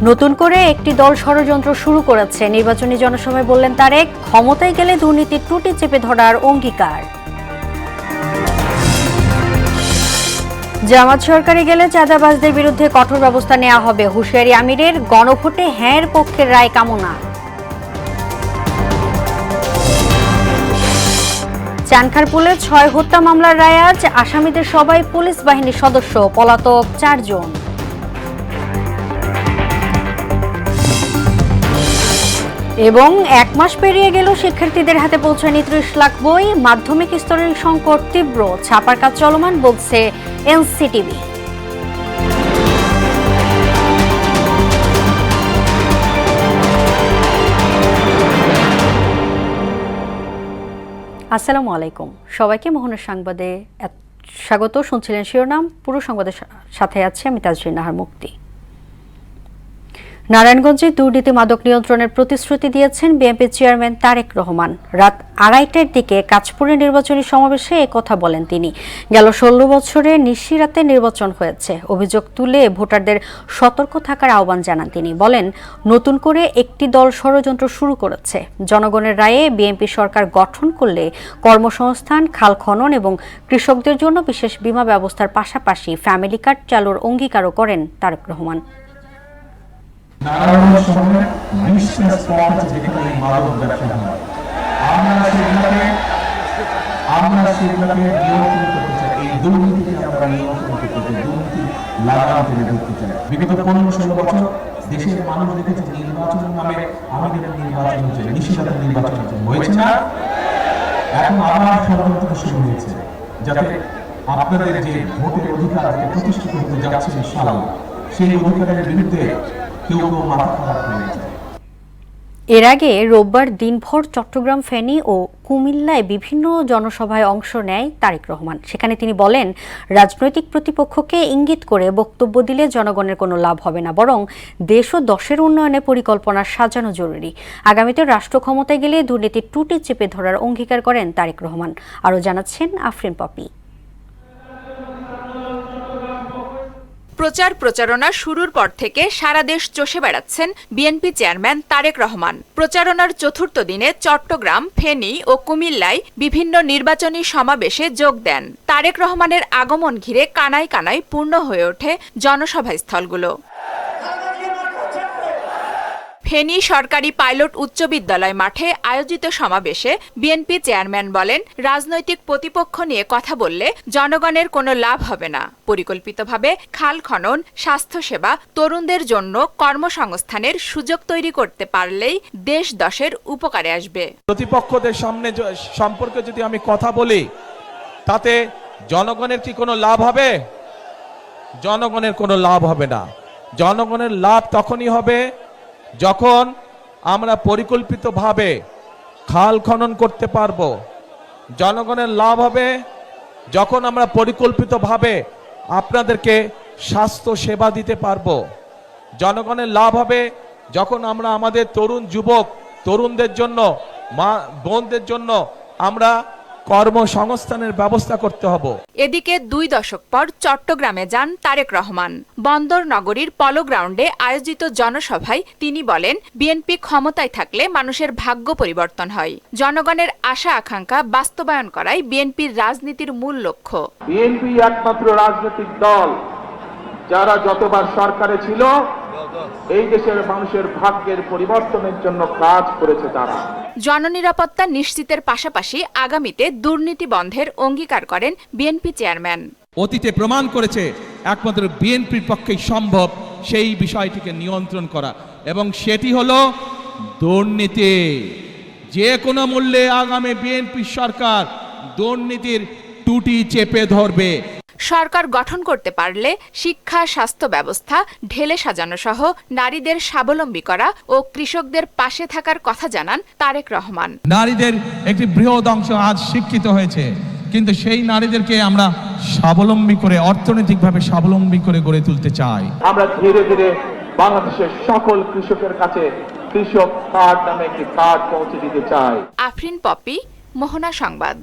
নতুন করে একটি দল ষড়যন্ত্র শুরু করেছে। নির্বাচনী জনসভায় বললেন তারেক, ক্ষমতায় গেলে দুর্নীতির ত্রুটি চেপে ধরার অঙ্গীকার। জামাত সরকারে গেলে চাঁদাবাজদের বিরুদ্ধে কঠোর ব্যবস্থা নেওয়া হবে, হুঁশিয়ারি আমিরের। গণভোটে হ্যাঁর পক্ষের রায় কামনা। চানখারপুলে ৬ হত্যা মামলার রায় আজ। আসামিদের সবাই পুলিশ বাহিনীর সদস্য, পলাতক ৪ জন। এবং ১ মাস পেরিয়ে গেল, শিক্ষার্থীদের হাতে পৌঁছায়নি ৩০ লাখ বই। মাধ্যমিক স্তরের সংকট তীব্র, ছাপার কাজ চলমান বলছে এনসিটিবি। আসসালামু আলাইকুম, সবাইকে মোহনের সংবাদে স্বাগত। শুনছিলেন শিরোনাম, পুরো সংবাদের সাথে আছে আমি তাজরিন নাহার মুক্তি। নারায়ণগঞ্জে দুর্নীতি মাদক নিয়ন্ত্রণের প্রতিশ্রুতি দিয়েছেন বিএনপি চেয়ারম্যান তারেক রহমান। রাত ২:৩০টার দিকে কাঁচপুরে নির্বাচনী সমাবেশে একথা বলেন তিনি। গেল ১৬ বছরে নিশিরাতে নির্বাচন হয়েছে, অভিযোগ তুলে ভোটারদের সতর্ক থাকার আহ্বান জানান তিনি। বলেন, নতুন করে একটি দল ষড়যন্ত্র শুরু করেছে। জনগণের রায়ে বিএনপি সরকার গঠন করলে কর্মসংস্থান, খাল খনন এবং কৃষকদের জন্য বিশেষ বীমা ব্যবস্থার পাশাপাশি ফ্যামিলি কার্ড চালুর অঙ্গীকারও করেন তারেক রহমান। নারায়ণগঞ্জ শহরে ২০টা স্পট আছে যেখানে মাদক ব্যবসা হয়। আমরা সেগুলোকে নিয়ন্ত্রণ করতে চাই। এই দুর্নীতিকে আমরা নিয়ন্ত্রণ করতে চাই, দুর্নীতি লাগাম টেনে ধরতে চাই। বিগত ১৫-১৬ বছর দেশের মানুষ দেখেছে নির্বাচনের নামে আমাদের নির্বাচন হচ্ছে, নিষিদ্ধ নির্বাচন হয়েছে না। এখন আবার ষড়যন্ত্র শুরু হয়েছে যাতে আপনাদের যে ভোটের অধিকার প্রতিষ্ঠিত হতে যাচ্ছে ইনশাআল্লাহ, সেই অধিকারের বিরুদ্ধে এর আগে রোববার দিনভর চট্টগ্রাম, ফেনী ও কুমিল্লায় বিভিন্ন জনসভায় অংশ নেয় তারেক রহমান। সেখানে তিনি বলেন, রাজনৈতিক প্রতিপক্ষকে ইঙ্গিত করে বক্তব্য দিলে জনগণের কোনো লাভ হবে না, বরং দেশ ও দশের উন্নয়নে পরিকল্পনা সাজানো জরুরি। আগামীতে রাষ্ট্র ক্ষমতায় গেলে দুর্নীতির ত্রুটি চেপে ধরার অঙ্গীকার করেন তারেক রহমান। আরও জানাচ্ছেন আফরিন পপি। প্রচার প্রচারণা শুরুর পর থেকে সারা দেশ চষে বেড়াচ্ছেন বিএনপি চেয়ারম্যান তারেক রহমান। প্রচারণার চতুর্থ দিনে চট্টগ্রাম, ফেনী ও কুমিল্লায় বিভিন্ন নির্বাচনী সমাবেশে যোগ দেন। তারেক রহমানের আগমন ঘিরে কানায় কানায় পূর্ণ হয়ে ওঠে জনসভাস্থলগুলো। ফেনী সরকারি পাইলট উচ্চ বিদ্যালয় মাঠে আয়োজিত সমাবেশে বিএনপি চেয়ারম্যান বলেন, রাজনৈতিক প্রতিপক্ষ নিয়ে কথা বললে জনগণের কোনো লাভ হবে না। পরিকল্পিতভাবে খাল খনন, স্বাস্থ্যসেবা, তরুণদের জন্য কর্মসংস্থানের সুযোগ তৈরি করতে পারলেই দেশ দশের উপকারে আসবে। প্রতিপক্ষদের সামনে সম্পর্কে যদি আমি কথা বলি, তাতে জনগণের কি কোনো লাভ হবে? জনগণের কোনো লাভ হবে না। জনগণের লাভ তখনই হবে যখন আমরা পরিকল্পিতভাবে খাল খনন করতে পারবো। জনগণের লাভ হবে যখন আমরা পরিকল্পিতভাবে আপনাদেরকে স্বাস্থ্য সেবা দিতে পারবো। জনগণের লাভ হবে যখন আমরা আমাদের তরুণ যুবক, তরুণদের জন্য, মা বোনদের জন্য আমরা কর্মসংস্থানের ব্যবস্থা করতে হবে। এদিকে ২ দশক পর চট্টগ্রামে যান তারেক রহমান। বন্দর নগরীর পলো গ্রাউন্ডে আয়োজিত জনসভায় তিনি বলেন, বিএনপি ক্ষমতায় থাকলে মানুষের ভাগ্য পরিবর্তন হয়। জনগণের আশা আকাঙ্ক্ষা বাস্তবায়ন করাই বিএনপির রাজনীতির মূল লক্ষ্য। বিএনপি একমাত্র রাজনৈতিক দল যারা যতবার সরকারে ছিল এই দেশের মানুষের ভাগ্যের পরিবর্তনের জন্য কাজ করেছে। তারা জননিরাপত্তা নিশ্চিতের পাশাপাশি আগামীতে দুর্নীতি বন্ধের অঙ্গীকার করেন বিএনপি চেয়ারম্যান। অতীতে প্রমাণ করেছে একমাত্র বিএনপির পক্ষেই সম্ভব সেই বিষয়টিকে নিয়ন্ত্রণ করা, এবং সেটি হলো দুর্নীতি। যে কোনো মূল্যে আগামী বিএনপি সরকার দুর্নীতির ত্রুটি চেপে ধরবে। সরকার গঠন করতে পারলে শিক্ষা, স্বাস্থ্য ব্যবস্থা ঢেলে সাজানো সহ নারীদের স্বাবলম্বী করা ও কৃষকদের পাশে থাকার কথা জানান তারেক রহমান। নারীদের একটি বৃহৎ অংশ আজ শিক্ষিত হয়েছে, কিন্তু সেই নারীদেরকে আমরা স্বাবলম্বী করে, অর্থনৈতিকভাবে স্বাবলম্বী করে গড়ে তুলতে চাই। আমরা ধীরে ধীরে বাংলাদেশের সকল কৃষকের কাছে কৃষক কার্ড নামে একটি কার্ড পৌঁছে দিতে চাই। আফরিন পপি, মোহনা সংবাদ।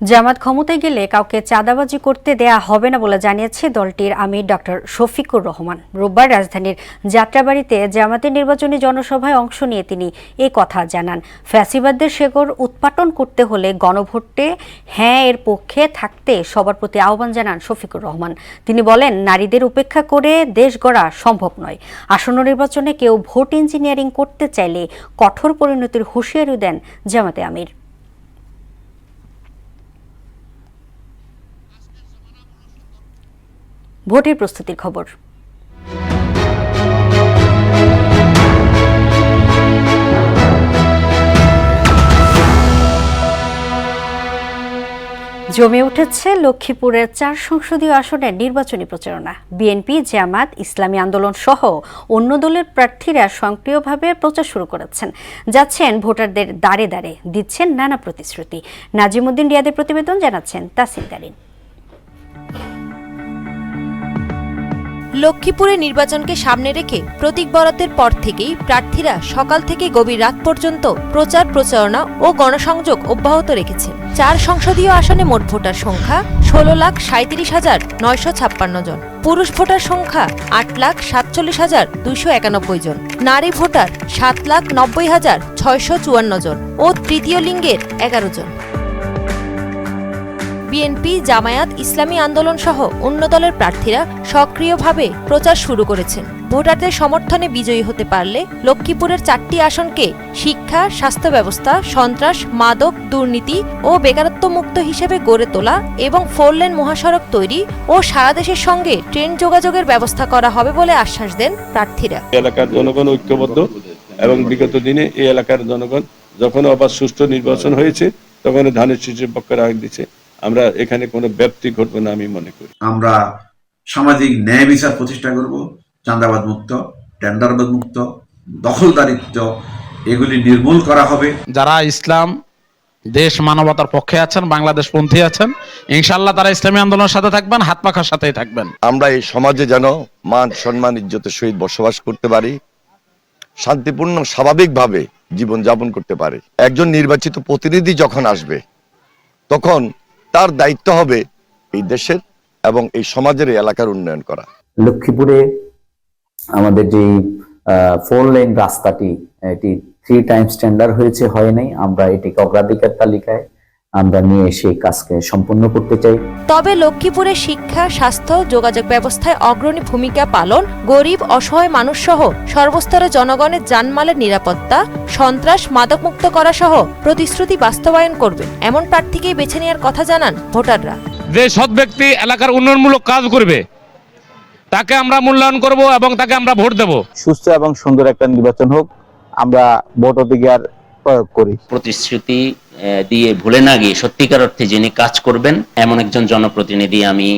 জামাত ক্ষমতায় গেলে কাউকে চাঁদাবাজি করতে দেয়া হবে না বলে জানিয়েছে দলটির আমির ডক্টর শফিকুর রহমান। রোববার রাজধানীর যাত্রাবাড়িতে জামাতের নির্বাচনী জনসভায় অংশ নিয়ে তিনি এই কথা জানান। ফ্যাসিবাদদের শেকড় উৎপাটন করতে হলে গণভোটে হ্যাঁ এর পক্ষে থাকতে সবার প্রতি আহ্বান জানান শফিকুর রহমান। তিনি বলেন, নারীদের উপেক্ষা করে দেশ গড়া সম্ভব নয়। আসন্ন নির্বাচনে কেউ ভোট ইঞ্জিনিয়ারিং করতে চাইলে কঠোর পরিণতির হুঁশিয়ারি দেন জামাতে আমির। ভোটের প্রস্তুতির খবর। জমে উঠেছে লক্ষ্মীপুরের 4 সংসদীয় আসনের নির্বাচনী প্রচারণা। বিএনপি, জামাত, ইসলামী আন্দোলন সহ অন্য দলের প্রার্থীরা সক্রিয়ভাবে প্রচার শুরু করেছেন। যাচ্ছেন ভোটারদের দাঁড়ে দাঁড়ে, দিচ্ছেন নানা প্রতিশ্রুতি। নাজিমুদ্দিন রিয়াদের প্রতিবেদন, জানাচ্ছেন তাসিন তারিন। লক্ষ্মীপুরে নির্বাচনকে সামনে রেখে প্রতীক বরাদ্দের পর থেকেই প্রার্থীরা সকাল থেকে গভীর রাত পর্যন্ত প্রচার প্রচারণা ও গণসংযোগ অব্যাহত রেখেছেন। 4 সংসদীয় আসনে মোট ভোটার সংখ্যা 16,37,956 জন, পুরুষ ভোটার সংখ্যা 8,47,291 জন, নারী ভোটার 7,90,654 জন ও তৃতীয় লিঙ্গের 11 জন। বিএনপি, জামায়াত, ইসলামী আন্দোলন সহ অন্য দলের প্রার্থীরা সক্রিয়ভাবে প্রচার শুরু করেছেন। ভোটারদের সমর্থনে বিজয়ী হতে পারলে লক্ষ্মীপুরের 4টি আসনকে শিক্ষা, স্বাস্থ্য ব্যবস্থা, সন্ত্রাস, মাদক, দুর্নীতি ও বেকারত্ব মুক্ত হিসেবে গড়ে তোলা এবং 4 লেন মহাসড়ক তৈরি ও সারা দেশের সঙ্গে ট্রেন যোগাযোগের ব্যবস্থা করা হবে বলে আশ্বাস দেন প্রার্থীরা। এলাকার জনগণ ঐক্যবদ্ধ এবং বিগত দিনে এই এলাকার জনগণ যখন আবার সুষ্ঠু নির্বাচন হয়েছে তখন ধানের শীষের পক্ষে রাগ দিচ্ছে। আমরা এখানে কোনো ব্যাপ্তি ঘটবে না আমি মনে করি। আমরা সামাজিক ন্যায় বিচার প্রতিষ্ঠা করব, চাঁদাবাদ মুক্ত, টেন্ডারবাদ মুক্ত, দখলদারিত্ব এগুলি নির্মূল করা হবে। যারা ইসলাম, দেশ, মানবতার পক্ষে আছেন, বাংলাদেশ পন্থী আছেন, ইনশাআল্লাহ তারা ইসলামী আন্দোলনের সাথে থাকবেন, হাত পাখার সাথেই থাকবেন। আমরা এই সমাজে যেন মান, সম্মান, ইজ্জতের সহিত বসবাস করতে পারি, শান্তিপূর্ণ স্বাভাবিকভাবে জীবনযাপন করতে পারে। একজন নির্বাচিত প্রতিনিধি যখন আসবে তখন তার দায়িত্ব হবে এই দেশের এবং এই সমাজের এলাকার উন্নয়ন করা। লক্ষ্মীপুরে আমাদের যে 4 লেন রাস্তাটি, এটি 3 টাইমস টেন্ডার হয়েছে, হয় নাই। আমরা এটিকে অগ্রাধিকার তালিকায় আমরা নিয়ে এসে কাজকে সম্পন্ন করতে চাই। তবে লক্ষ্মীপুরে শিক্ষা, স্বাস্থ্য, যোগাযোগ ব্যবস্থায় অগ্রণী ভূমিকা পালন, গরিব, অসহায় মানুষ সহ সর্বস্তরের জনগণের জানমালের নিরাপত্তা, সন্ত্রাস, মাদকমুক্ত করা সহ প্রতিশ্রুতি বাস্তবায়ন করবে এমন প্রার্থীকেই বেছে নেওয়ার কথা জানান ভোটাররা। যে সৎ ব্যক্তি এলাকার উন্নয়নমূলক কাজ করবে তাকে আমরা মূল্যায়ন করব এবং তাকে আমরা ভোট দেব। সুস্থ এবং সুন্দর একটা নির্বাচন হোক, আমরা ভোট অধিকার প্রয়োগ করি। প্রতিশ্রুতি দিয়ে ভুলে না গিয়ে সত্যিকার অর্থে যিনি কাজ করবেন এমন একজন জনপ্রতিনিধি আমি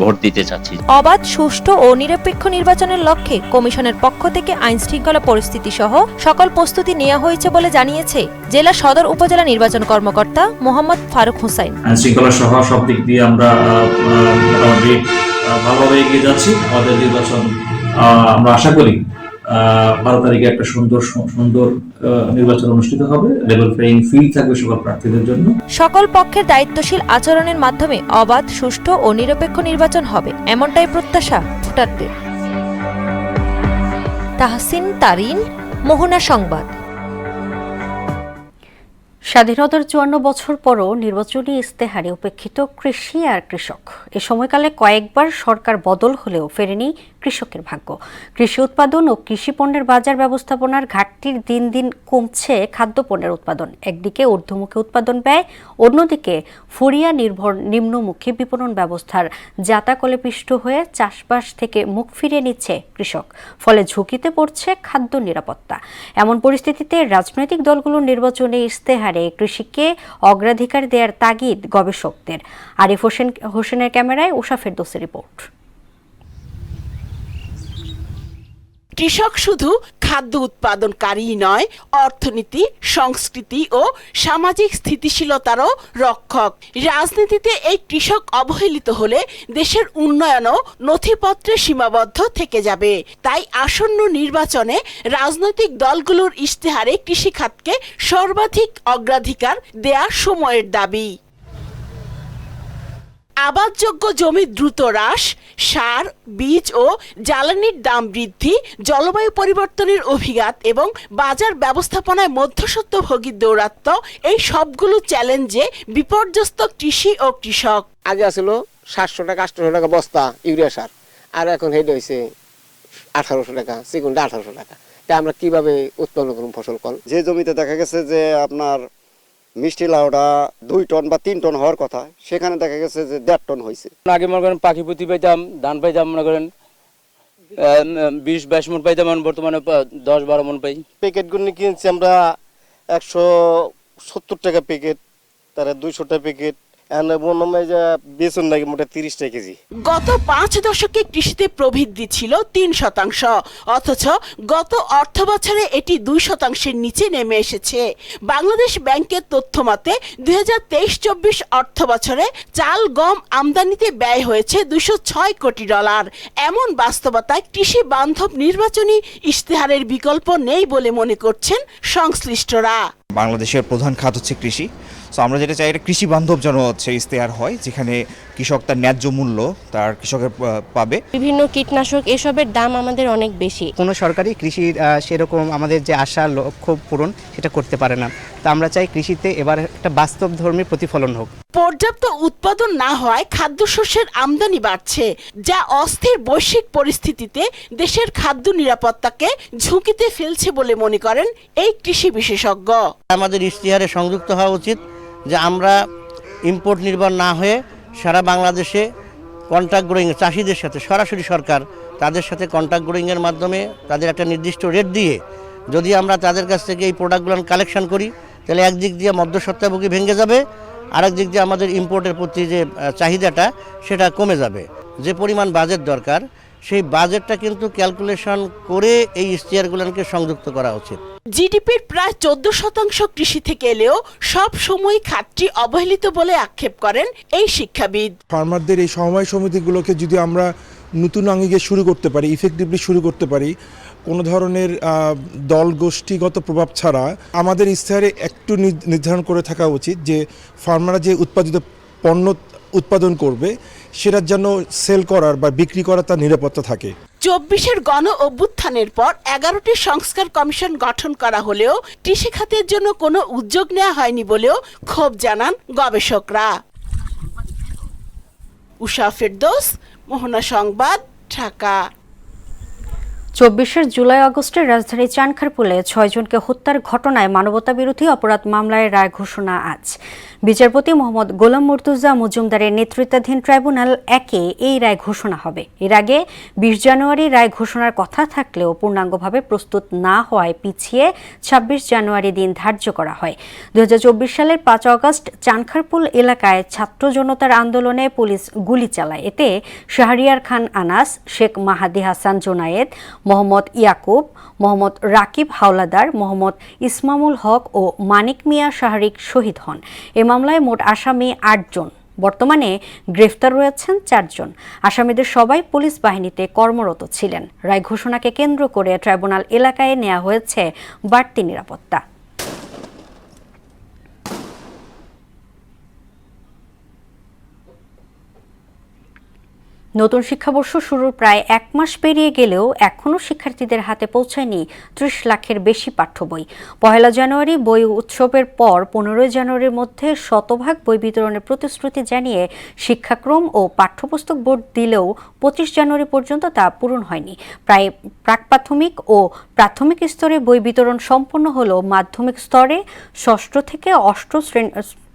ভোট দিতে চাচ্ছি। অবাধ, সুষ্ঠু ও নিরপেক্ষ নির্বাচনের লক্ষ্যে কমিশনের পক্ষ থেকে আইন শৃঙ্খলা পরিস্থিতি সহ সকল প্রস্তুতি নেওয়া হয়েছে বলে জানিয়েছে জেলা সদর উপজেলা নির্বাচন কর্মকর্তা মোহাম্মদ ফারুক হোসাইন। আইন শৃঙ্খলা সহ সব দিক দিয়ে আমরা মোটামুটি ভালোভাবে এগিয়ে যাচ্ছি। আমাদের নির্বাচন আমরা আশা করি 12 তারিখে একটা সুন্দর নির্বাচন অনুষ্ঠিত হবে। লেভেল প্লেইং ফিল্ড থাকবে সকল প্রার্থীদের জন্য। সকল পক্ষের দায়িত্বশীল আচরণের মাধ্যমে অবাধ, সুষ্ঠু ও নিরপেক্ষ নির্বাচন হবে এমনটাই প্রত্যাশা ভোটারদের। তাহসিন তারিন, মোহনা সংবাদ। স্বাধীনতার 54 বছর পরও নির্বাচনী ইস্তেহারে উপেক্ষিত কৃষি আর কৃষক। এ সময়কালে কয়েকবার সরকার বদল হলেও ফেরেনি কৃষকের ভাগ্য। কৃষি উৎপাদন ও কৃষি পণ্যের বাজার ব্যবস্থাপনার ঘাটতির দিন দিন কমছে খাদ্যপণ্যের উৎপাদন। একদিকে ঊর্ধ্বমুখী উৎপাদন ব্যয়, অন্যদিকে ফুরিয়া নির্ভর নিম্নমুখী বিপণন ব্যবস্থার জাতাকলে পিষ্ট হয়ে চাষবাস থেকে মুখ ফিরিয়ে নিচ্ছে কৃষক। ফলে ঝুঁকিতে পড়ছে খাদ্য নিরাপত্তা। এমন পরিস্থিতিতে রাজনৈতিক দলগুলোর নির্বাচনী ইস্তেহারে কৃষিকে অগ্রাধিকার দেওয়ার তাগিদ গবেষকদের। আরিফ হোসেনের ক্যামেরায় উষা ফেরদৌসের রিপোর্ট। কৃষক শুধু খাদ্য উৎপাদনকারী নয়, অর্থনীতি, সংস্কৃতি ও সামাজিক স্থিতিশীলতারও রক্ষক। রাজনীতিতে এই কৃষক অবহেলিত হলে দেশের উন্নয়নও নথিপত্রে সীমাবদ্ধ থেকে যাবে। তাই আসন্ন নির্বাচনে রাজনৈতিক দলগুলোর ইশতেহারে কৃষিখাতকে সর্বাধিক অগ্রাধিকার দেয়া সময়ের দাবি। আবাদযোগ্য জমি দ্রুত হ্রাস, সার, বীজ ও জ্বালানির দাম বৃদ্ধি, জলবায়ু পরিবর্তনের অভিঘাত এবং বাজার ব্যবস্থাপনায় মধ্যস্বত্বভোগী দৌরাত্ম্য, এই সবগুলো চ্যালেঞ্জে বিপর্যস্ত কৃষি ও কৃষক। আগে আসলো 700 টাকা 800 টাকা বস্তা ইউরিয়া সার, আর এখন হেড হয়েছে 1800 টাকা, সেকেন্ডে 1800 টাকা। তা আমরা কিভাবে উৎপন্ন করব ফসল? কল যে জমিতে দেখা গেছে যে আপনার মিষ্টি লাউটা 2 টন বা 3 টন হওয়ার কথা, সেখানে দেখা গেছে যে 1.5 টন হয়েছে। আগে মনে করেন পাখি পুঁতি পাইতাম, ধান পাইতাম মনে করেন 20-22 মন পাইতাম, বর্তমানে 10-12 মন পাই। প্যাকেটগুলো কিনছি আমরা 170 টাকা প্যাকেট, তারা 200 টাকা প্যাকেট, বেতন নাকি মোটে 30 টাকা কেজি। গত 5 দশকে কৃষিতে প্রবৃদ্ধি ছিল 3%, অথচ গত অর্থ বছরে এটি 2%-এর নিচে নেমে এসেছে। বাংলাদেশ ব্যাংকের তথ্য মতে 2023-24 অর্থ বছরে চাল গম আমদানিতে ব্যয় হয়েছে $206 কোটি। এমন বাস্তবতায় কৃষি বান্ধব নির্বাচনী ইশতেহারের বিকল্প নেই বলে মনে করছেন সংশ্লিষ্টরা। বাংলাদেশের প্রধান খাত হচ্ছে কৃষি, তো আমরা যেটা চাই এটা কৃষি বান্ধব যেন ইশতেহার হয়, যেখানে কৃষক তার ন্যায্য মূল্য তার কৃষকের পাবে। বিভিন্ন কীটনাশক এসবের দাম আমাদের অনেক বেশি। কোনো সরকারি কৃষির সেরকম আমাদের যে আশা লক্ষ্য পূরণ সেটা করতে পারে না। তা আমরা চাই কৃষিতে এবার একটা বাস্তবধর্মী প্রতিফলন হোক। পর্যাপ্ত উৎপাদন না হওয়ায় খাদ্যশস্যের আমদানি বাড়ছে, যা অস্থির বৈশ্বিক পরিস্থিতিতে দেশের খাদ্য নিরাপত্তাকে ঝুঁকিতে ফেলছে বলে মনে করেন এই কৃষি বিশেষজ্ঞ। আমাদের ইশতেহারে সংযুক্ত হওয়া উচিত যে আমরা ইম্পোর্ট নির্ভর না হয়ে সারা বাংলাদেশে কন্ট্রাক্ট গ্রোয়িং চাষিদের সাথে সরাসরি সরকার তাদের সাথে কন্ট্রাক্ট গ্রোয়িংয়ের মাধ্যমে তাদের একটা নির্দিষ্ট রেট দিয়ে যদি আমরা তাদের কাছ থেকে এই প্রোডাক্টগুলো কালেকশন করি, তাহলে একদিক দিয়ে মধ্যস্বত্বভোগী ভেঙে যাবে, আরেক দিক দিয়ে আমাদের ইম্পোর্টের প্রতি যে চাহিদাটা সেটা কমে যাবে। যে পরিমাণ বাজেট দরকার সেই বাজেটটা কিন্তু ক্যালকুলেশন করে এই ইশতেহারগুলোকে সংযুক্ত করা উচিত। জিডিপির প্রায় 14% কৃষি থেকে এলেও সব সময় খাতটি অবহেলিত বলে আক্ষেপ করেন এই শিক্ষাবিদ। ফার্মারদের এই সমবায় সমিতিগুলোকে যদি আমরা নতুন আঙ্গিকে শুরু করতে পারি, ইফেক্টিভলি শুরু করতে পারি, কোনো ধরনের দল গোষ্ঠীগত প্রভাব ছাড়া, আমাদের ইশতেহারে একটু নির্ধারণ করে থাকা উচিত যে ফার্মাররা যে উৎপাদিত পণ্য উৎপাদন করবে সেটার জন্য সেল করার বা বিক্রি করার তার নিরাপত্তা থাকে। 24-এর গণ অভ্যুত্থানের পর 11টি সংস্কার কমিশন গঠন করা হলেও কৃষি খাতের জন্য কোনো উদ্যোগ নেওয়া হয়নি বলেও ক্ষোভ জানান গবেষকরা। উষা ফেরদৌস, মোহনা সংবাদ, ঢাকা। 24 জুলাই আগস্টের রাজধানী চানখারপুলে 6 জনকে হত্যার ঘটনায় মানবতাবিরোধী অপরাধ মামলায় রায় ঘোষণা আজ। বিচারপতি মোহাম্মদ গোলাম মুর্তুজা মজুমদারের নেতৃত্বাধীন ট্রাইব্যুনাল 1-এ এই রায় ঘোষণা হবে। এর আগে 20 জানুয়ারি রায় ঘোষণার কথা থাকলেও পূর্ণাঙ্গভাবে প্রস্তুত না হওয়ায় পিছিয়ে 26 জানুয়ারি দিন ধার্য করা হয়। 2024 সালের 5 আগস্ট চানখারপুল এলাকায় ছাত্র জনতার আন্দোলনে পুলিশ গুলি চালায়। এতে শাহরিয়ার খান আনাস, শেখ মাহাদি হাসান জোনায়েদ, মোহাম্মদ ইয়াকুব, মোহাম্মদ রাকিব হাওলাদার, মোহাম্মদ ইসমামুল হক ও মানিক মিয়া শাহরিক শহীদ হন। এ মামলায় মোট আসামি 8 জন। বর্তমানে গ্রেফতার রয়েছেন 4 জন। আসামিদের সবাই পুলিশ বাহিনীতে কর্মরত ছিলেন। রায় ঘোষণাকে কেন্দ্র করে ট্রাইব্যুনাল এলাকায় নেওয়া হয়েছে বাড়তি নিরাপত্তা। নতুন শিক্ষাবর্ষ শুরুর প্রায় 1 মাস পেরিয়ে গেলেও এখনও শিক্ষার্থীদের হাতে পৌঁছায়নি 30 লাখের বেশি পাঠ্য বই। 1 জানুয়ারি বই উৎসবের পর 15 জানুয়ারির মধ্যে শতভাগ বই বিতরণের প্রতিশ্রুতি জানিয়ে শিক্ষাক্রম ও পাঠ্যপুস্তক বোর্ড দিলেও 25 জানুয়ারি পর্যন্ত তা পূরণ হয়নি। প্রায় প্রাক-প্রাথমিক ও প্রাথমিক স্তরে বই বিতরণ সম্পন্ন হলেও মাধ্যমিক স্তরে 6ষ্ঠ থেকে 8ষ্ঠ শ্রেণী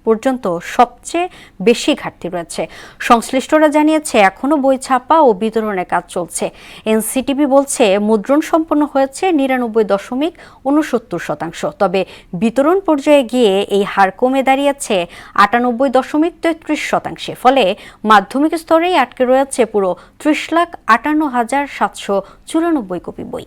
পর্যন্ত সবচেয়ে বেশি ঘাটতি রয়েছে। সংশ্লিষ্টরা জানিয়েছে এখনো বই ছাপা ও বিতরণের কাজ চলছে। এনসিটিবি বলছে মুদ্রণ সম্পন্ন হয়েছে 99.69%, তবে বিতরণ পর্যায়ে গিয়ে এই হার কমে দাঁড়িয়েছে 98.33%। ফলে মাধ্যমিক স্তরেই আটকে রয়েছে পুরো 30,58,794 কপি বই।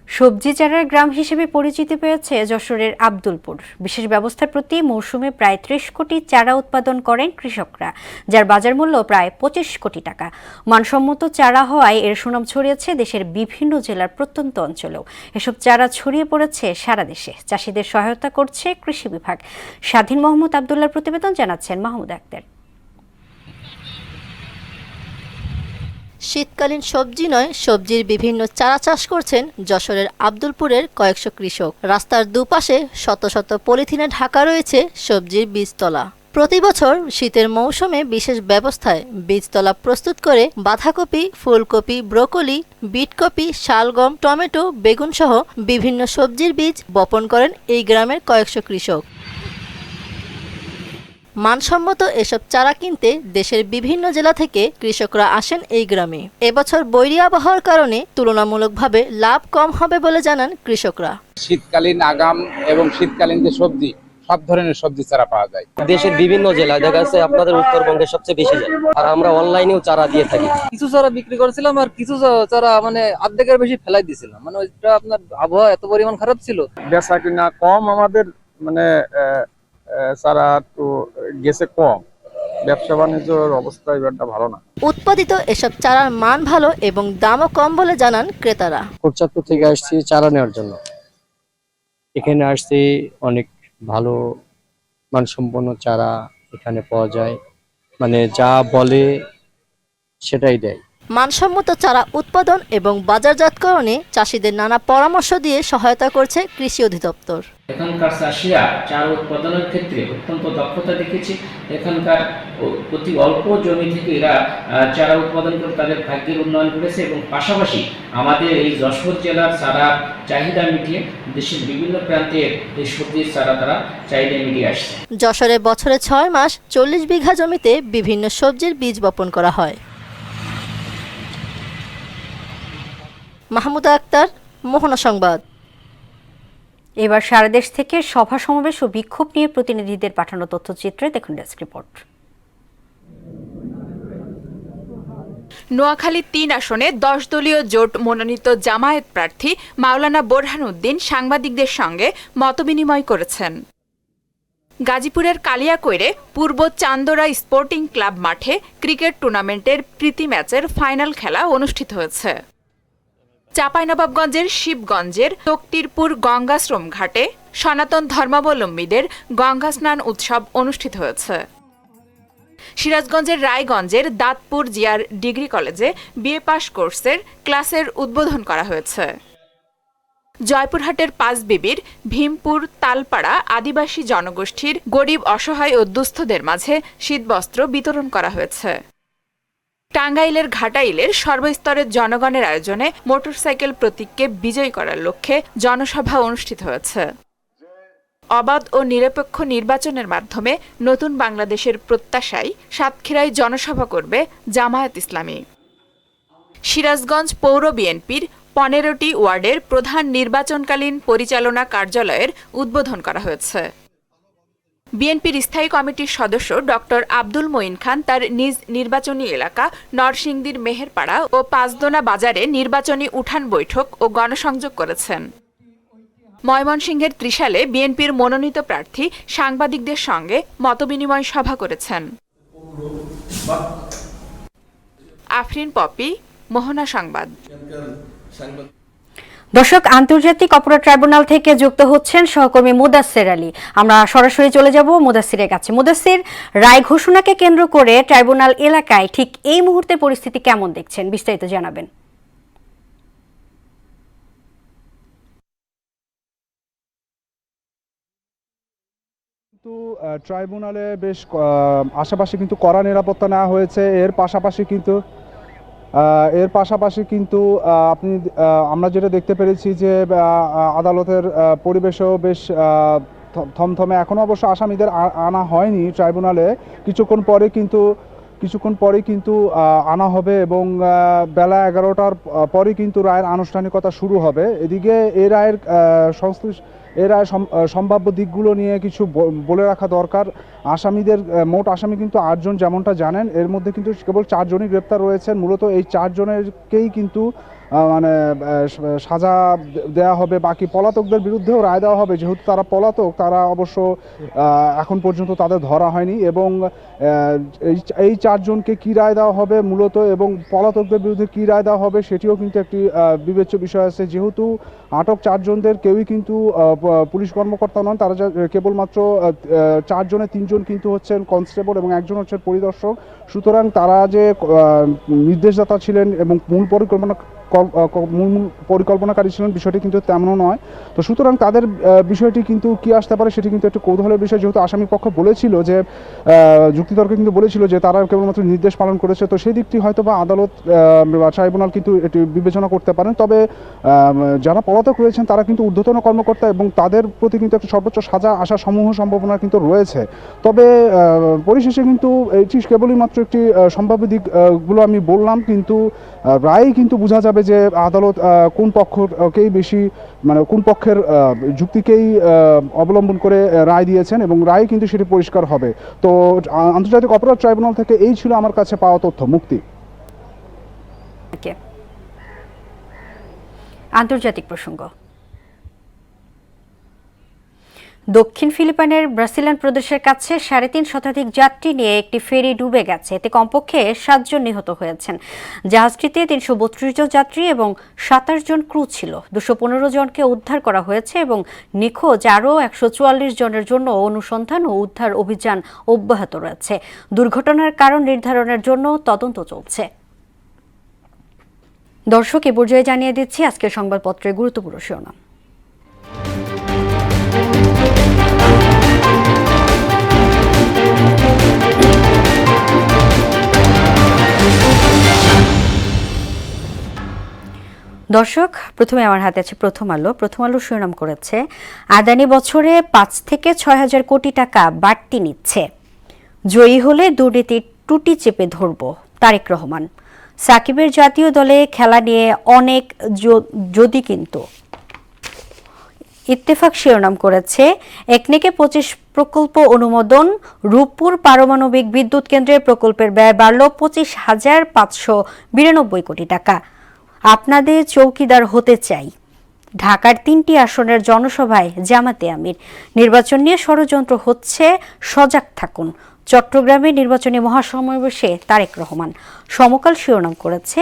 সবজি চারার গ্রাম হিসেবে পরিচিতি পেয়েছে যশোরের আব্দুলপুর। বিশেষ ব্যবস্থার প্রতি মৌসুমে প্রায় 30 কোটি চারা উৎপাদন করেন কৃষকরা, যার বাজার মূল্য প্রায় 25 কোটি টাকা। মানসম্মত চারা হওয়ায় এর সুনাম ছড়িয়েছে দেশের বিভিন্ন জেলার প্রত্যন্ত অঞ্চলেও। এসব চারা ছড়িয়ে পড়েছে সারা দেশে। চাষিদের সহায়তা করছে কৃষি বিভাগ। স্বাধীন মোহাম্মদ আবদুল্লাহর প্রতিবেদন, জানাচ্ছেন মাহমুদ আক্তার। শীতকালীন সবজি নয়, সবজির বিভিন্ন চারা চাষ করছেন যশোরের আব্দুলপুরের কয়েকশো কৃষক। রাস্তার দুপাশে শত শত পলিথিনে ঢাকা রয়েছে সবজির বীজতলা। প্রতি বছর শীতের মৌসুমে বিশেষ ব্যবস্থায় বীজতলা প্রস্তুত করে বাঁধাকপি, ফুলকপি, ব্রোকলি, বিটকপি, শালগম, টমেটো, বেগুন সহ বিভিন্ন সবজির বীজ বপন করেন এই গ্রামের কয়েকশো কৃষক। মানসম্মত এসব চারা কিনতে দেশের বিভিন্ন জেলা থেকে কৃষকরা আসেন এই গ্রামে। এবছর বৈরী আবহাওয়ার কারণে তুলনামূলকভাবে লাভ কম হবে বলে জানান কৃষকরা। শীতকালীন আগাম এবং শীতকালীন যে সবজি, সব ধরনের সবজি চারা পাওয়া যায়। দেশের বিভিন্ন জেলায় দেখা যাচ্ছে আপনাদের উত্তরবঙ্গে সবচেয়ে বেশি যায়, আর আমরা অনলাইনেও চারা দিয়ে থাকি। কিছু চারা বিক্রি করেছিলাম আর কিছু চারা মানে অর্ধেকের বেশি ফেলাই দিয়েছিলাম, মানে ওইটা আপনার আবহাওয়া এত পরিমাণ খারাপ ছিল। বেচা কিনা কম, আমাদের মানে চারা একটু গেছে কম, ব্যবসা বাণিজ্যের অবস্থা এবারটা ভালো না। উৎপাদিত এসব চারার মান ভালো এবং দামও কম বলে জানান ক্রেতারা। কোটচাঁদপুর থেকে আসছি চারা নেওয়ার জন্য। এখানে আসছি, অনেক ভালো মানসম্পন্ন চারা এখানে পাওয়া যায়, মানে যা বলে সেটাই দেয়। মানসম্মত চারা উৎপাদন এবং বাজারজাতকরণে চাষিদের নানা পরামর্শ দিয়ে সহায়তা করছে কৃষি অধিদপ্তর। এখানকার চাষিরা চারা উৎপাদনের ক্ষেত্রে অত্যন্ত দক্ষতা দেখেছে। এখানকার অতি অল্প জমি থেকে এরা চারা উৎপাদন করে তাদের ভাগ্যের উন্নয়ন করেছে এবং পাশাপাশি আমাদের এই যশোর জেলার চারার চাহিদা মিটিয়ে দেশের বিভিন্ন প্রান্তের এই সবজির চারা তারা চাহিদা মিটিয়ে আসছে। যশোরে বছরে 6 মাস 40 বিঘা জমিতে বিভিন্ন সবজির বীজ বপন করা হয়। মাহমুদা আক্তার, মোহনা সংবাদ। এবার সারা দেশ থেকে সভা সমাবেশ ও বিক্ষোভ নিয়ে প্রতিনিধিদের পাঠানো তথ্যচিত্রে দেখুন ডেস্ক রিপোর্ট। নোয়াখালী 3 আসনে 10 দলীয় জোট মনোনীত জামায়াত প্রার্থী মাওলানা বোরহান উদ্দিন সাংবাদিকদের সঙ্গে মতবিনিময় করেছেন। গাজীপুরের কালিয়াকৈরে পূর্ব চান্দোরা স্পোর্টিং ক্লাব মাঠে ক্রিকেট টুর্নামেন্টের প্রীতি ম্যাচের ফাইনাল খেলা অনুষ্ঠিত হয়েছে। চাঁপাইনবাবগঞ্জের শিবগঞ্জের তক্তিরপুর গঙ্গাশ্রম ঘাটে সনাতন ধর্মাবলম্বীদের গঙ্গা স্নান উৎসব অনুষ্ঠিত হয়েছে। সিরাজগঞ্জের রায়গঞ্জের দাঁতপুর জিয়ার ডিগ্রি কলেজে বিএ পাস কোর্সের ক্লাসের উদ্বোধন করা হয়েছে। জয়পুরহাটের পাঁচবিবির ভীমপুর তালপাড়া আদিবাসী জনগোষ্ঠীর গরিব, অসহায় ও দুস্থদের মাঝে শীতবস্ত্র বিতরণ করা হয়েছে। টাঙ্গাইলের ঘাটাইলের সর্বস্তরের জনগণের আয়োজনে মোটরসাইকেল প্রতীককে বিজয়ী করার লক্ষ্যে জনসভা অনুষ্ঠিত হয়েছে। অবাধ ও নিরপেক্ষ নির্বাচনের মাধ্যমে নতুন বাংলাদেশের প্রত্যাশায় সাতক্ষীরায় জনসভা করবে জামায়াত ইসলামী। সিরাজগঞ্জ পৌর বিএনপির 15টি ওয়ার্ডের প্রধান নির্বাচনকালীন পরিচালনা কার্যালয়ের উদ্বোধন করা হয়েছে। বিএনপির স্থায়ী কমিটির সদস্য ডক্টর আব্দুল মঈন খান তার নিজ নির্বাচনী এলাকা নরসিংদীর মেহেরপাড়া ও পাঁচদোনা বাজারে নির্বাচনী উঠান বৈঠক ও গণসংযোগ করেছেন। ময়মনসিংহের ত্রিশালে বিএনপির মনোনীত প্রার্থী সাংবাদিকদের সঙ্গে মতবিনিময় সভা করেছেন। আফরিন পপি, মোহনা সংবাদ। দর্শক, আন্তর্জাতিক অপরাধ ট্রাইব্যুনাল থেকে যুক্ত হচ্ছেন সহকর্মী মুদাসসির আলী। আমরা সরাসরি চলে যাব মুদাসসিরের কাছে। মুদাসসির, রায় ঘোষণাকে কেন্দ্র করে ট্রাইব্যুনাল এলাকায় ঠিক এই মুহূর্তে পরিস্থিতি কেমন দেখছেন, বিস্তারিত জানাবেন। কিন্তু ট্রাইব্যুনালে বেশ আশেপাশে কিন্তু কড়া নিরাপত্তা নেওয়া হয়েছে। এর পাশাপাশি কিন্তু আমরা যেটা দেখতে পেরেছি যে আদালতের পরিবেশও বেশ থমথমে। এখনো অবশ্য আসামিদের আনা হয়নি ট্রাইব্যুনালে, কিছুক্ষণ পরে কিন্তু আনা হবে এবং বেলা 11টার পরে কিন্তু রায়ের আনুষ্ঠানিকতা শুরু হবে। এদিকে এই রায়ের সম্ভাব্য দিকগুলো নিয়ে কিছু বলে রাখা দরকার। মোট আসামি কিন্তু 8 জন, যেমনটা জানেন। এর মধ্যে কিন্তু কেবল 4 জনই গ্রেপ্তার রয়েছেন। মূলত এই 4 জনেরকেই কিন্তু মানে সাজা দেওয়া হবে, বাকি পলাতকদের বিরুদ্ধেও রায় দেওয়া হবে। যেহেতু তারা পলাতক, তারা অবশ্য এখন পর্যন্ত তাদের ধরা হয়নি, এবং এই 4 জনকে কী রায় দেওয়া হবে মূলত, এবং পলাতকদের বিরুদ্ধে কী রায় দেওয়া হবে সেটিও কিন্তু একটি বিবেচ্য বিষয় আছে। যেহেতু আটক 4 জনদের কেউই কিন্তু পুলিশ কর্মকর্তা নন, তারা কেবলমাত্র 4 জনের 3 জন কিন্তু হচ্ছেন কনস্টেবল এবং 1 জন হচ্ছেন পরিদর্শক। সুতরাং তারা যে নির্দেশদাতা ছিলেন এবং মূল পরিকল্পনাকারী ছিলেন বিষয়টি কিন্তু তেমনও নয়। তো সুতরাং তাদের বিষয়টি কিন্তু কি আসতে পারে সেটি কিন্তু একটু কৌতূহলের বিষয়। যেহেতু আসামি পক্ষ বলেছিল যে যুক্তিতর্কে কিন্তু বলেছিল যে তারা কেবলমাত্র নির্দেশ পালন করেছে, তো সেই দিকটি হয়তো বা আদালত বা ট্রাইব্যুনাল কিন্তু এটি বিবেচনা করতে পারেন। তবে যারা পলাতক রয়েছেন তারা কিন্তু ঊর্ধ্বতন কর্মকর্তা এবং তাদের প্রতি কিন্তু একটা সর্বোচ্চ সাজা আসার সমূহ সম্ভাবনা কিন্তু রয়েছে। তবে পরিশেষে কিন্তু এটি কেবলই মাত্র একটি সম্ভাব্য দিকগুলো আমি বললাম, কিন্তু রায় কিন্তু বোঝা যাবে যে আদালত কোন পক্ষকেই বেশি, মানে কোন পক্ষের যুক্তিকেই অবলম্বন করে রায় দিয়েছেন, এবং রায় কিন্তু সেটি পরিষ্কার হবে। তো আন্তর্জাতিক অপরাধ ট্রাইব্যুনাল থেকে এই ছিল আমার কাছে পাওয়া তথ্য। মুক্তি। আন্তর্জাতিক প্রসঙ্গ। দক্ষিণ ফিলিপাইনের ব্রাসিলিয়ান প্রদেশের কাছে 3.5 শতাধিক যাত্রী নিয়ে একটি ফেরি ডুবে গেছে। এতে কমপক্ষে 7 জন নিহত হয়েছেন। জাহাজটিতে 332 জন যাত্রী এবং 27 জন ক্রু ছিল। 215 জনকে উদ্ধার করা হয়েছে এবং নিখোঁজ আরও 144 জনের জন্য অনুসন্ধান ও উদ্ধার অভিযান অব্যাহত রয়েছে। দুর্ঘটনার কারণ নির্ধারণের জন্য তদন্ত চলছে। দর্শক, এ পর্যায়ে জানিয়ে দিচ্ছি আজকের সংবাদপত্রের গুরুত্বপূর্ণ শিরোনাম। দর্শক, প্রথমে আমার হাতে আছে প্রথম আলো। প্রথম আলো শিরোনাম করেছে, আদানি বছরে 5 থেকে 6 হাজার কোটি টাকা বাড়তি নিচ্ছে, জয়ী হলে দুর্নীতির টুটি চেপে ধরব। তারেক রহমান। সাকিবের জাতীয় দলে খেলা নিয়ে অনেক যদি কিন্তু। ইত্তেফাক শিরোনাম করেছে, একনেকে 25 প্রকল্প অনুমোদন, রূপপুর পারমাণবিক বিদ্যুৎ কেন্দ্রের প্রকল্পের ব্যয় বাড়ল 25,592 কোটি টাকা। আপনাদের চৌকিদার হতে চাই। ঢাকার 3টি আসনের জনসভায় জামাতে আমির। নির্বাচন নিয়ে ষড়যন্ত্র হচ্ছে, সজাগ থাকুন। চট্টগ্রামে নির্বাচনী মহাসমাবেশে তারেক রহমান। সমকাল শিরোনাম করেছে,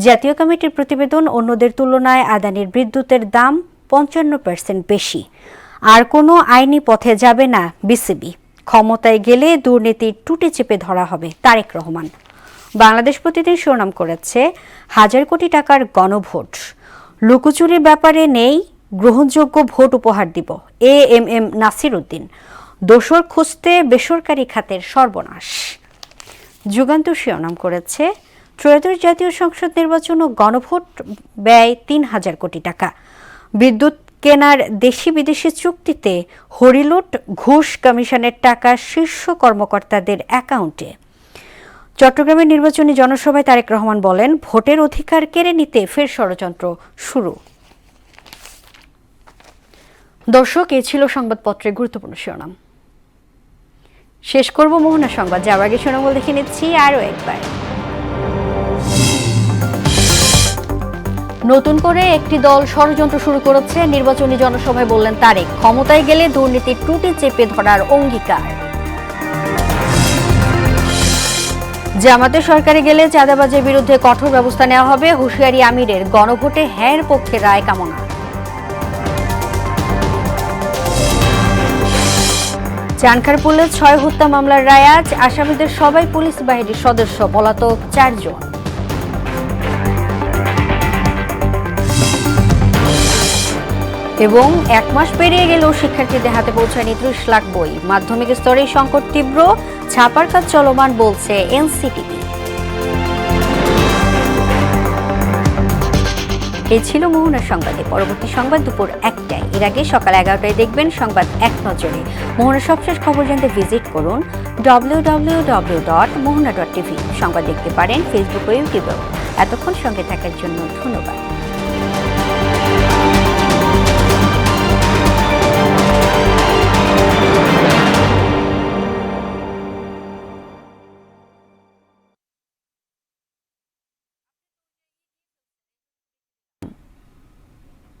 জাতীয় কমিটির প্রতিবেদন, অন্যদের তুলনায় আদানির বিদ্যুতের দাম 55% বেশি। আর কোনো আইনি পথে যাবে না বিসিবি। ক্ষমতায় গেলে দুর্নীতির টুটি চেপে ধরা হবে তারেক রহমান। বাংলাদেশ প্রতিদিন শিরোনাম করেছে, 1000 কোটি টাকার গণভোট, লুকোচুরির ব্যাপারে নেই, গ্রহণযোগ্য ভোট উপহার দিব। এএমএম নাসির উদ্দিন। দোষর খুঁজতে বেসরকারি খাতের সর্বনাশ। যুগান্তর শিরোনাম করেছে, ত্রয়োদশ জাতীয় সংসদ নির্বাচন ও গণভোট, ব্যয় 3000 কোটি টাকা। বিদ্যুৎ কেনার দেশি বিদেশি চুক্তিতে হরিলুট, ঘুষ কমিশনের টাকা শীর্ষ কর্মকর্তাদের অ্যাকাউন্টে। চট্টগ্রামের নির্বাচনী জনসভায় তারেক রহমান বলেন, ভোটের অধিকার কেড়ে নিতে ফের ষড়যন্ত্র শুরু। দর্শক, এ ছিল সংবাদপত্রের গুরুত্বপূর্ণ শিরোনাম। শেষ করব মোহনা সংবাদ। যাওয়ার আগে শিরোনাম দেখে নিচ্ছি আরও একবার। নতুন করে একটি দল ষড়যন্ত্র শুরু করেছে, নির্বাচনী জনসভায় বললেন তারেক। ক্ষমতায় গেলে দুর্নীতির টুটি চেপে ধরার অঙ্গীকার। জামাতে সরকারে গেলে চাঁদাবাজের বিরুদ্ধে কঠোর ব্যবস্থা নেওয়া হবে, হুঁশিয়ারি আমিরের। গণভোটে হ্যাঁর পক্ষে রায় কামনা। চানখারপুলে 6 হত্যা মামলার রায় আজ। আসামিদের সবাই পুলিশ বাহিনীর সদস্য, পলাতক 4 জন। এবং 1 মাস পেরিয়ে গেলেও শিক্ষার্থীদের হাতে পৌঁছায়নি 30 লাখ বই। মাধ্যমিক স্তরে সংকট তীব্র, ছাপার কাজ চলমান বলছে এনসিটিবি। এই ছিল মোহনার সংবাদে। পরবর্তী সংবাদ দুপুর 1টায়। এর আগে সকাল 11টায় দেখবেন সংবাদ এক নজরে। মোহনার সবশেষ খবর জানতে ভিজিট করুন www.mohana.tv। সংবাদ দেখতে পারেন ফেসবুক ও ইউটিউবেও। এতক্ষণ সঙ্গে থাকার জন্য ধন্যবাদ।